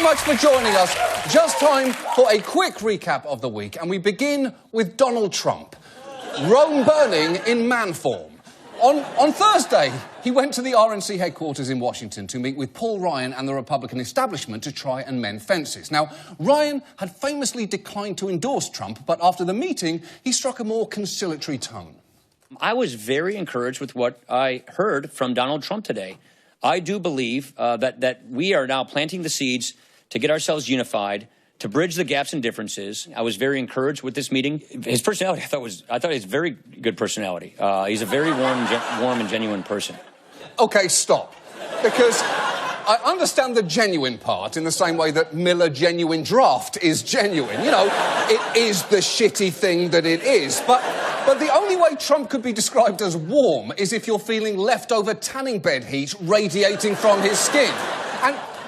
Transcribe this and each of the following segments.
much for joining us. Just time for a quick recap of the week, and we begin with Donald Trump. Rome burning in man form. On Thursday, he went to the RNC headquarters in Washington to meet with Paul Ryan and the Republican establishment to try and mend fences. Now, Ryan had famously declined to endorse Trump, but after the meeting, he struck a more conciliatory tone. I was very encouraged with what I heard from Donald Trump today. I do believe that we are now planting the seeds to get ourselves unified, to bridge the gaps and differences. I was very encouraged with this meeting. His personality, I thought he's a very good personality. He's a very warm and genuine person. Okay, stop. Because I understand the genuine part in the same way that Miller Genuine Draft is genuine. You know, it is the shitty thing that it is. But the only way Trump could be described as warm is if you're feeling leftover tanning bed heat radiating from his skin.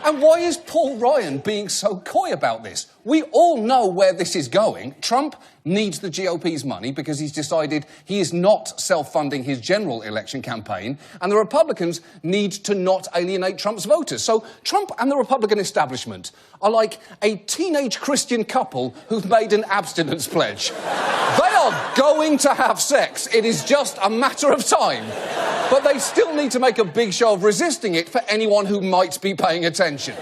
And why is Paul Ryan being so coy about this? We all know where this is going. Trump needs the GOP's money because he's decided he is not self-funding his general election campaign, and the Republicans need to not alienate Trump's voters. So Trump and the Republican establishment are like a teenage Christian couple who've made an abstinence pledge. They are going to have sex. It is just a matter of time. But they still need to make a big show of resisting it for anyone who might be paying attention.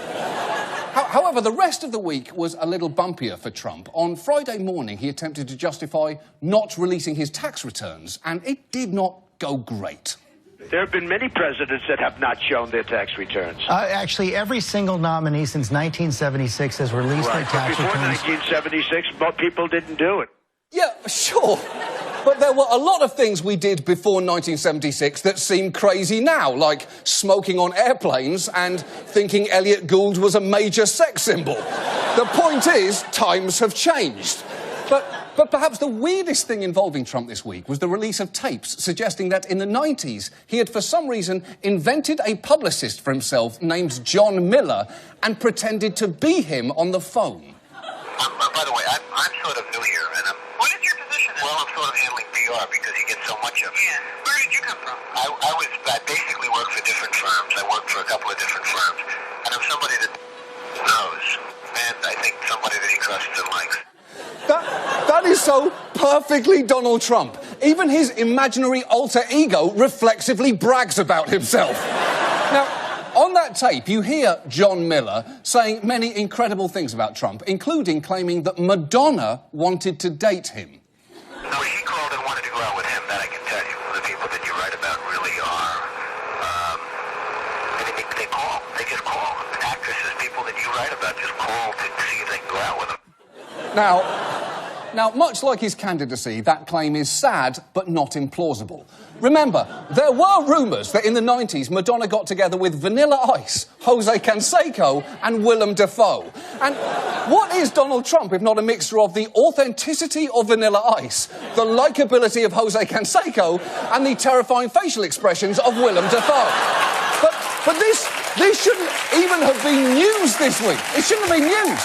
However, the rest of the week was a little bumpier for Trump. On Friday morning, he attempted to justify not releasing his tax returns, and it did not go great. There have been many presidents that have not shown their tax returns. Actually, every single nominee since 1976 has released their tax returns. Before 1976, most people didn't do it. Yeah, sure. But there were a lot of things we did before 1976 that seem crazy now, like smoking on airplanes and thinking Elliot Gould was a major sex symbol. The point is, times have changed. But perhaps the weirdest thing involving Trump this week was the release of tapes suggesting that in the 90s he had for some reason invented a publicist for himself named John Miller and pretended to be him on the phone. By the way, I'm sort of new here, and what is your position? Well, I'm sort of handling PR because you get so much of it. Yeah. Where did you come from? I basically work for different firms. I work for a couple of different firms, and I'm somebody that knows, and I think somebody that he trusts and likes. That is so perfectly Donald Trump. Even his imaginary alter ego reflexively brags about himself. Now, on that tape, you hear John Miller saying many incredible things about Trump, including claiming that Madonna wanted to date him. No, she called and wanted to go out with him, that I can tell you. The people that you write about really are, they call. They just call. Actresses, people that you write about just call to see if they can go out with them. Now, much like his candidacy, that claim is sad but not implausible. Remember, there were rumours that in the 90s Madonna got together with Vanilla Ice, Jose Canseco and Willem Dafoe. And what is Donald Trump if not a mixture of the authenticity of Vanilla Ice, the likeability of Jose Canseco and the terrifying facial expressions of Willem Dafoe? But this shouldn't even have been news this week. It shouldn't have been news.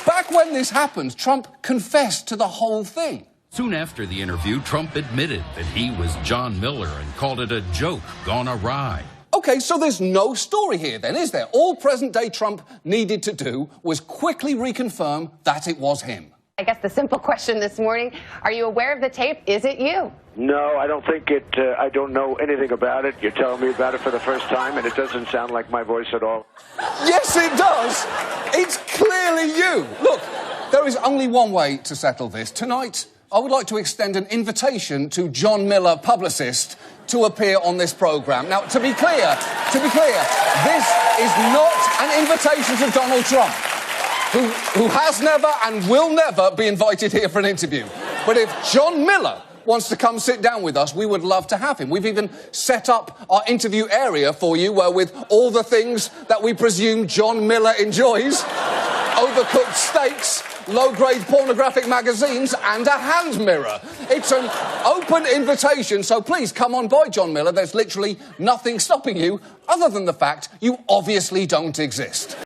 Back when this happened, Trump confessed to the whole thing. Soon after the interview, Trump admitted that he was John Miller and called it a joke gone awry. OK, so there's no story here then, is there? All present-day Trump needed to do was quickly reconfirm that it was him. I guess the simple question this morning, are you aware of the tape? Is it you? No, I don't think it, I don't know anything about it. You're telling me about it for the first time, and it doesn't sound like my voice at all. Yes, it does. It's clearly you. Look, there is only one way to settle this. Tonight, I would like to extend an invitation to John Miller, publicist, to appear on this programme. Now, to be clear, this is not an invitation to Donald Trump, who has never and will never be invited here for an interview. But if John Miller wants to come sit down with us, we would love to have him. We've even set up our interview area for you, with all the things that we presume John Miller enjoys. Overcooked steaks, low-grade pornographic magazines, and a hand mirror. It's an open invitation, so please come on by, John Miller. There's literally nothing stopping you, other than the fact you obviously don't exist.